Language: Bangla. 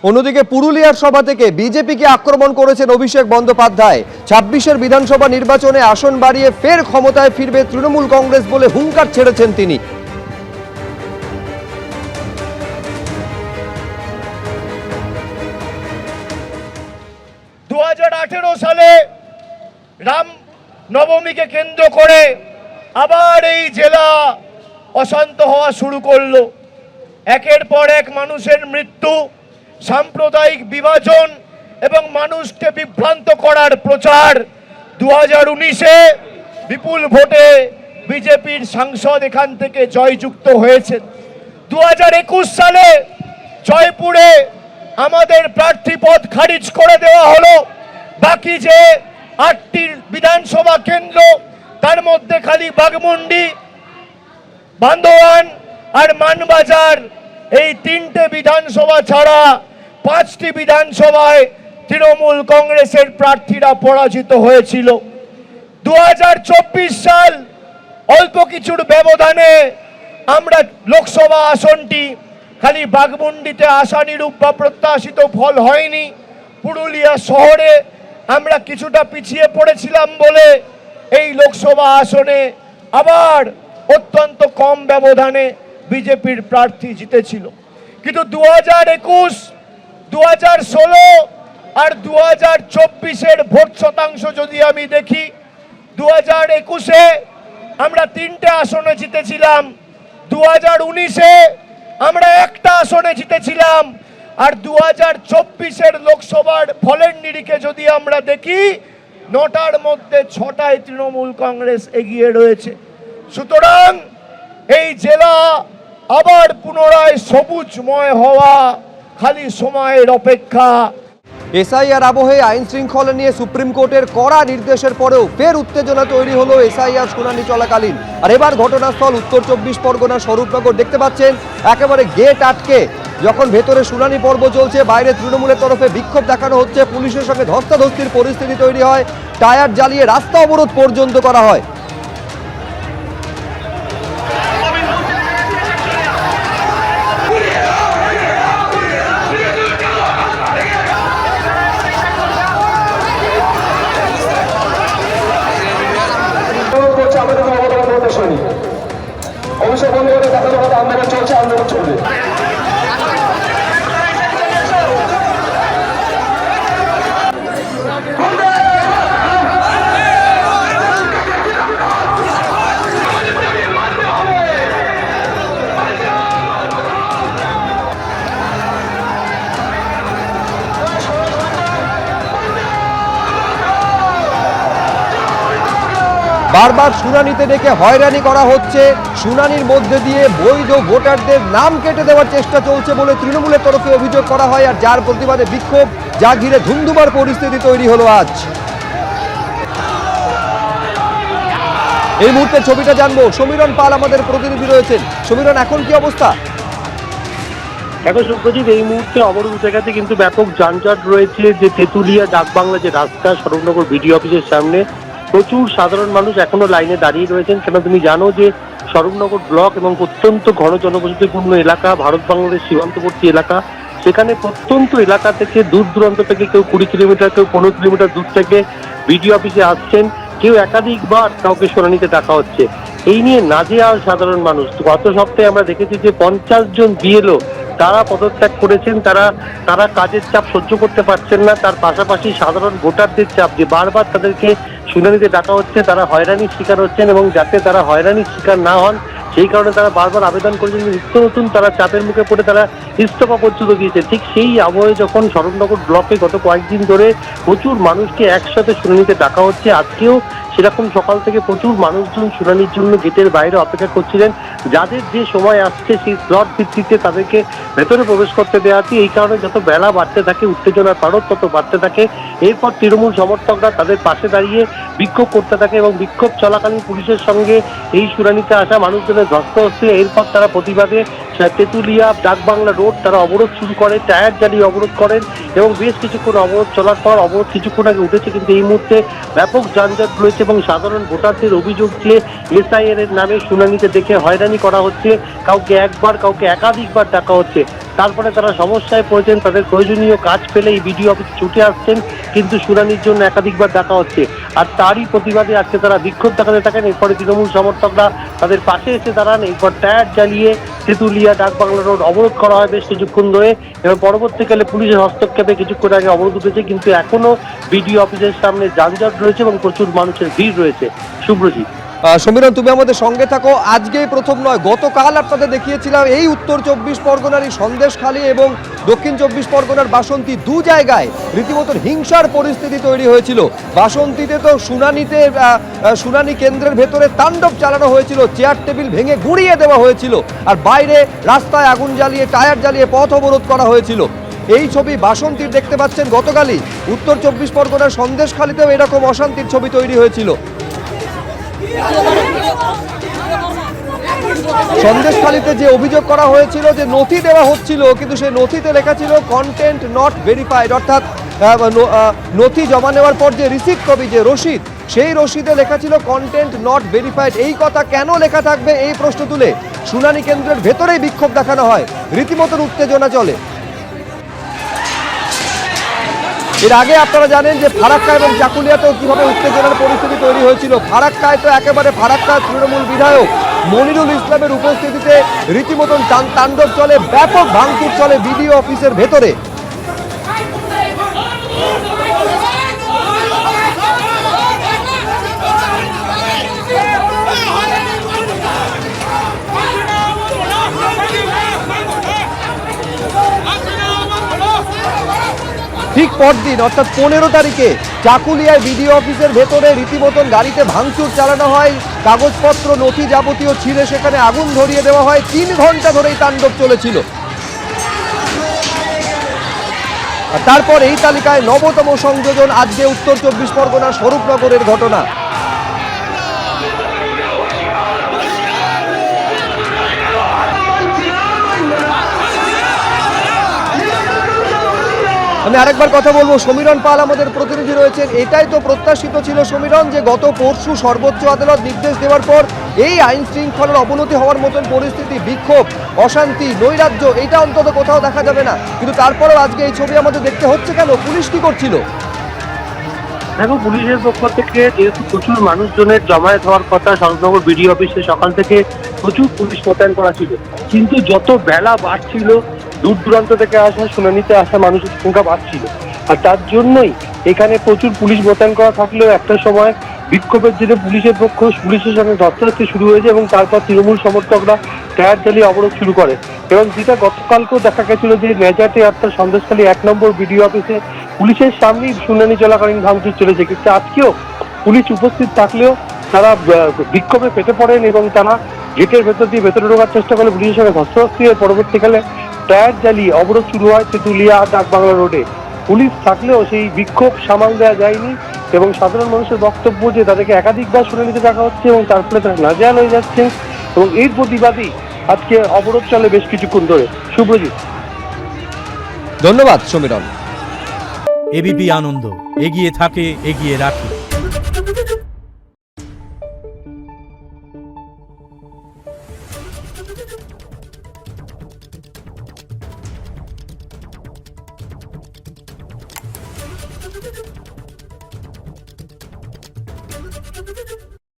অন্যদিকে পুরুলিয়ার সভা থেকে বিজেপিকে আক্রমণ করেছেন অভিষেক বন্দ্যোপাধ্যায়। ২৬-এর বিধানসভা নির্বাচনে আসন বাড়িয়ে ফের ক্ষমতায় ফিরবে তৃণমূল কংগ্রেস বলে হুঙ্কার ছেড়েছেন তিনি। 2018 সালে রাম নবমীকে কেন্দ্র করে আবার এই জেলা অশান্ত হওয়া শুরু করলো। একের পর এক মানুষের মৃত্যু, সাম্প্রদায়িক বিভাজন এবং মানুষকে বিভ্রান্ত করার প্রচার। 2019-এ বিপুল ভোটে বিজেপির সাংসদ এখান থেকে জয়যুক্ত হয়েছেন। 2021 সালে জয়পুরে আমাদের প্রার্থী পদ খারিজ করে দেওয়া হলো। বাকি যে 8টি বিধানসভা কেন্দ্র, তার মধ্যে খালি বাগমুন্ডি, বান্দোয়ান আর মানবাজার, এই 3টে বিধানসভা ছাড়া 5টি বিধানসভায় তৃণমূল কংগ্রেসের প্রার্থীরা পরাজিত হয়েছিল। 2024 সাল অল্প কিছুর ব্যবধানে আমরা লোকসভা আসনটি খালি বাগমুন্ডিতে আশানুরূপ বা প্রত্যাশিত ফল হয়নি, পুরুলিয়া শহরে আমরা কিছুটা পিছিয়ে পড়েছিলাম বলে এই লোকসভা আসনে আবার অত্যন্ত কম ব্যবধানে বিজেপির প্রার্থী জিতেছিল। কিন্তু 2021, 2016 আর 2024-এর ভোট শতাংশ যদি আমি দেখি, 2021-এ আমরা 3টে আসনে জিতেছিলাম, 2019-এ আমরা একটা আসনে জিতেছিলাম, আর 2024-এর লোকসভার ফলের নিরিখে যদি আমরা দেখি 9টার মধ্যে 6টায় তৃণমূল কংগ্রেস এগিয়ে রয়েছে। সুতরাং এই জেলা আবার পুনরায় সবুজময় হওয়া খালি সময়ের অপেক্ষা। এসআইআর আবহে আইন শৃঙ্খলা নিয়ে সুপ্রিম কোর্টের কড়া নির্দেশের পরেও ফের উত্তেজনা তৈরি হলো এসআইআর শুনানি চলাকালীন। আর এবার ঘটনাস্থল উত্তর 24 পরগনা স্বরূপনগর। দেখতে পাচ্ছেন একেবারে গেট আটকে যখন ভেতরে শুনানি পর্ব চলছে, বাইরে তৃণমূলের তরফে বিক্ষোভ দেখানো হচ্ছে, পুলিশের সঙ্গে ধস্তাধস্তির পরিস্থিতি তৈরি হয়, টায়ার জ্বালিয়ে রাস্তা অবরোধ পর্যন্ত করা হয়। অবশ্যই বন্ধ করে দেখানো হবে, আন্দোলন চলছে, আন্দোলন চলবে। বারবার শুনানিতে ডেকে হয়রানি করা হচ্ছে, শুনানির মধ্যে দিয়ে বৈধ ভোটারদের নাম কেটে দেওয়ার চেষ্টা চলছে বলে তৃণমূলের তরফে অভিযোগ করা হয়। আর যার প্রতিবাদে বিক্ষোভ, যা ঘিরে ধুন্ধুমার পরিস্থিতি তৈরি হলো আজ। এই মুহূর্তে ছবিটা জানবো, সমীরণ পাল আমাদের প্রতিনিধি রয়েছেন। সমীরণ, এখন কি অবস্থা? এখন সুপ্রজিৎ, এই মুহূর্তে অবরোধ জায়গাতে কিন্তু ব্যাপক যানজট রয়েছে। যে তেঁতুলিয়া ডাকবাংলা যে রাস্তা, স্বরূপনগর বিডিও অফিসের সামনে প্রচুর সাধারণ মানুষ এখনো লাইনে দাঁড়িয়ে রয়েছেন। কেন তুমি জানো যে স্বরূপনগর ব্লক এবং অত্যন্ত ঘন জনবসতিপূর্ণ এলাকা, ভারত বাংলাদেশ সীমান্তবর্তী এলাকা। সেখানে প্রত্যন্ত এলাকা থেকে দূর দূরান্ত থেকে কেউ 20 কিলোমিটার, কেউ 15 কিলোমিটার দূর থেকে বিডিও অফিসে আসছেন, কেউ একাধিকবার কাউকে শুনানিতে ডাকা হচ্ছে। এই নিয়ে নাজেহাল সাধারণ মানুষ। গত সপ্তাহে আমরা দেখেছি যে 50 জন বিএলও তারা পদত্যাগ করেছেন। তারা কাজের চাপ সহ্য করতে পারছেন না। তার পাশাপাশি সাধারণ ভোটারদের চাপ, যে বারবার তাদেরকে শুনানিতে ডাকা হচ্ছে, তারা হয়রানির শিকার হচ্ছেন, এবং যাতে তারা হয়রানির শিকার না হন সেই কারণে তারা বারবার আবেদন করেছেন। নিত্য নতুন তারা চাপের মুখে পড়ে তারা ইস্তফা পর্যন্ত দিয়েছে। ঠিক সেই আবহে যখন স্বরূপনগর ব্লকে গত কয়েকদিন ধরে প্রচুর মানুষকে একসাথে শুনানিতে ডাকা হচ্ছে, আজকেও সেরকম সকাল থেকে প্রচুর মানুষজন শুনানির জন্য গেটের বাইরে অপেক্ষা করছিলেন। যাদের যে সময় আসছে সেই স্লট ভিত্তিতে তাদেরকে ভেতরে প্রবেশ করতে দেওয়া হচ্ছে। এই কারণে যত বেলা বাড়তে থাকে, উত্তেজনার পারদ তত বাড়তে থাকে। এরপর তৃণমূল সমর্থকরা তাদের পাশে দাঁড়িয়ে বিক্ষোভ করতে থাকে, এবং বিক্ষোভ চলাকালীন পুলিশের সঙ্গে এই শুনানিতে আসা মানুষজনের ধস্তাধস্তি। এরপর তারা প্রতিবাদে তেঁতুলিয়া ডাকবাংলা রোড তারা অবরোধ শুরু করে, টায়ার জ্বালিয়ে অবরোধ করেন, এবং বেশ কিছুক্ষণ অবরোধ চলার পর অবরোধ কিছুক্ষণ আগে উঠেছে। কিন্তু এই মুহূর্তে ব্যাপক যানজট রয়েছে, এবং সাধারণ ভোটারদের অভিযোগ যে এসআইআর এর নামে শুনানিতে দেখে হয়রানি করা হচ্ছে, কাউকে একবার কাউকে একাধিকবার ডাকা হচ্ছে। তারপরে তারা সমস্যায় পড়েছেন, তাদের প্রয়োজনীয় কাজ পেলে এই বিডিও অফিস ছুটে আসছেন, কিন্তু শুনানির জন্য একাধিকবার ডাকা হচ্ছে। আর তারই প্রতিবাদে আজকে তারা বিক্ষোভ দেখাতে থাকেন। এরপরে তৃণমূল সমর্থকরা তাদের পাশে এসে দাঁড়ান। এরপর টায়ার জ্বালিয়ে তেঁতুলিয়া ডাকবাংলা রোড অবরোধ করা হয় বেশ কিছুক্ষণ ধরে, এবং পরবর্তীকালে পুলিশের হস্তক্ষেপে কিছুক্ষণ আগে অবরোধ উঠেছে। কিন্তু এখনো বিডিও অফিসের সামনে যানজট রয়েছে এবং প্রচুর মানুষের ভিড় রয়েছে। শুভ্রজিৎ। সমীরণ, তুমি আমাদের সঙ্গে থাকো। আজকেই প্রথম নয়, গতকাল আপনাদের দেখিয়েছিলাম এই উত্তর 24 পরগনারই সন্দেশখালী এবং দক্ষিণ 24 পরগনার বাসন্তী দু জায়গায় রীতিমতো হিংসার পরিস্থিতি তৈরি হয়েছিল। বাসন্তীতে তো শুনানি কেন্দ্রের ভেতরে তাণ্ডব চালানো হয়েছিল, চেয়ার টেবিল ভেঙে গুঁড়িয়ে দেওয়া হয়েছিল, আর বাইরে রাস্তায় আগুন জ্বালিয়ে টায়ার জ্বালিয়ে পথ অবরোধ করা হয়েছিল। এই ছবি বাসন্তীর দেখতে পাচ্ছেন। গতকালই উত্তর 24 পরগনার সন্দেশখালীতেও এরকম অশান্তির ছবি তৈরি হয়েছিল। সন্দেশখালীতে যে অভিযোগ করা হয়েছিল যে নথি দেওয়া হচ্ছিল, কিন্তু সেই নথিতে লেখা ছিল কন্টেন্ট নট ভেরিফাইড, অর্থাৎ নথি জমা নেওয়ার পর যে রিসিপ্ট কপি, যে রসিদ, সেই রসিদে লেখা ছিল কন্টেন্ট নট ভেরিফাইড। এই কথা কেন লেখা থাকবে এই প্রশ্ন তুলে শুনানি কেন্দ্রের ভেতরেই বিক্ষোভ দেখানো হয়, রীতিমতো উত্তেজনা চলে। এর আগে আপনারা জানেন যে ফারাক্কা এবং চাকুলিয়াতেও কিভাবে উত্তেজনার পরিস্থিতি তৈরি হয়েছিল। ফারাক্কায় তো একেবারে ফারাক্কার তৃণমূল বিধায়ক মনিরুল ইসলামের উপস্থিতিতে রীতিমতন তাণ্ডব চলে, ব্যাপক ভাঙচুর চলে বিডিও অফিসের ভেতরে। ঠিক পরদিন অর্থাৎ 15 তারিখে চাকুলিয়ায় বিডিও অফিসের ভেতরে রীতিমতন গাড়িতে ভাঙচুর চালানো হয়, কাগজপত্র নথি যাবতীয় ছিঁড়ে সেখানে আগুন ধরিয়ে দেওয়া হয়। 3 ঘন্টা ধরেই তাণ্ডব চলেছিল। আর তারপর এই তালিকায় নবতম সংযোজন আজকে উত্তর 24 পরগনার স্বরূপনগরের ঘটনা। আমি আরেকবার কথা বলবো, সমীরণ পাল আমাদের প্রতিনিধি রয়েছেন। এটাই তো প্রত্যাশিত ছিল সমীরণ, যে গত পরশু সর্বোচ্চ আদালত নির্দেশ দেওয়ার পর এই আইন শৃঙ্খলার অবনতি হওয়ার মতন পরিস্থিতি, বিক্ষোভ, অশান্তি, নৈরাজ্য, এটা অন্তত কোথাও দেখা যাবে না, কিন্তু তারপরেও আজকে এই ছবি আমাদের দেখতে হচ্ছে কেন? পুলিশ কি করছিল? দেখো, পুলিশের পক্ষ থেকে যেহেতু প্রচুর মানুষজনের জমায়েত হওয়ার কথা, স্বরূপনগর বিডিও অফিসে সকাল থেকে প্রচুর পুলিশ মোতায়েন করা ছিল, কিন্তু যত বেলা বাড়ছিল দূর দূরান্ত থেকে আসা শুনানিতে আসা মানুষের সংখ্যা বাড়ছিল। আর তার জন্যই এখানে প্রচুর পুলিশ মোতায়েন করা থাকলেও একটা সময় বিক্ষোভের জেরে পুলিশের সঙ্গে ধস্তাধস্তি শুরু হয়েছে, এবং তারপর তৃণমূল সমর্থকরা টায়ার জ্বালিয়ে অবরোধ শুরু করে। এবং যেটা গতকালকেও দেখা গেছিল যে মেজার্টে অর্থাৎ সন্দেশখালী 1 নম্বর বিডিও অফিসে পুলিশের সামনেই শুনানি চলাকালীন ভাঙচুর চলেছে। কিন্তু আজকেও পুলিশ উপস্থিত থাকলেও তারা বিক্ষোভে ফেটে পড়েন এবং তারা গেটের ভেতর দিয়ে ভেতরে ঢোকার চেষ্টা করে পুলিশের সঙ্গে ধস্তাধস্তি হয়ে পরবর্তীকালে টায়ার জ্বালিয়ে অবরোধ শুরু হয় তেঁতুলিয়া ডাকবাংলা রোডে। পুলিশ থাকলেও সেই বিক্ষোভ সামাল দেওয়া যায়নি, এবং সাধারণ মানুষের বক্তব্য যে তাদেরকে একাধিকবার শুনানিতে ডাকা হচ্ছে এবং তার ফলে তারা নাজেহাল হয়ে যাচ্ছে, এবং এর প্রতিবাদী আজকে অবরোধ চলে বেশ কিছুক্ষণ ধরে। শুভ্রজিৎ। ধন্যবাদ সমীরণ। এবিপি আনন্দ, এগিয়ে থাকে, এগিয়ে রাখে। Thank you.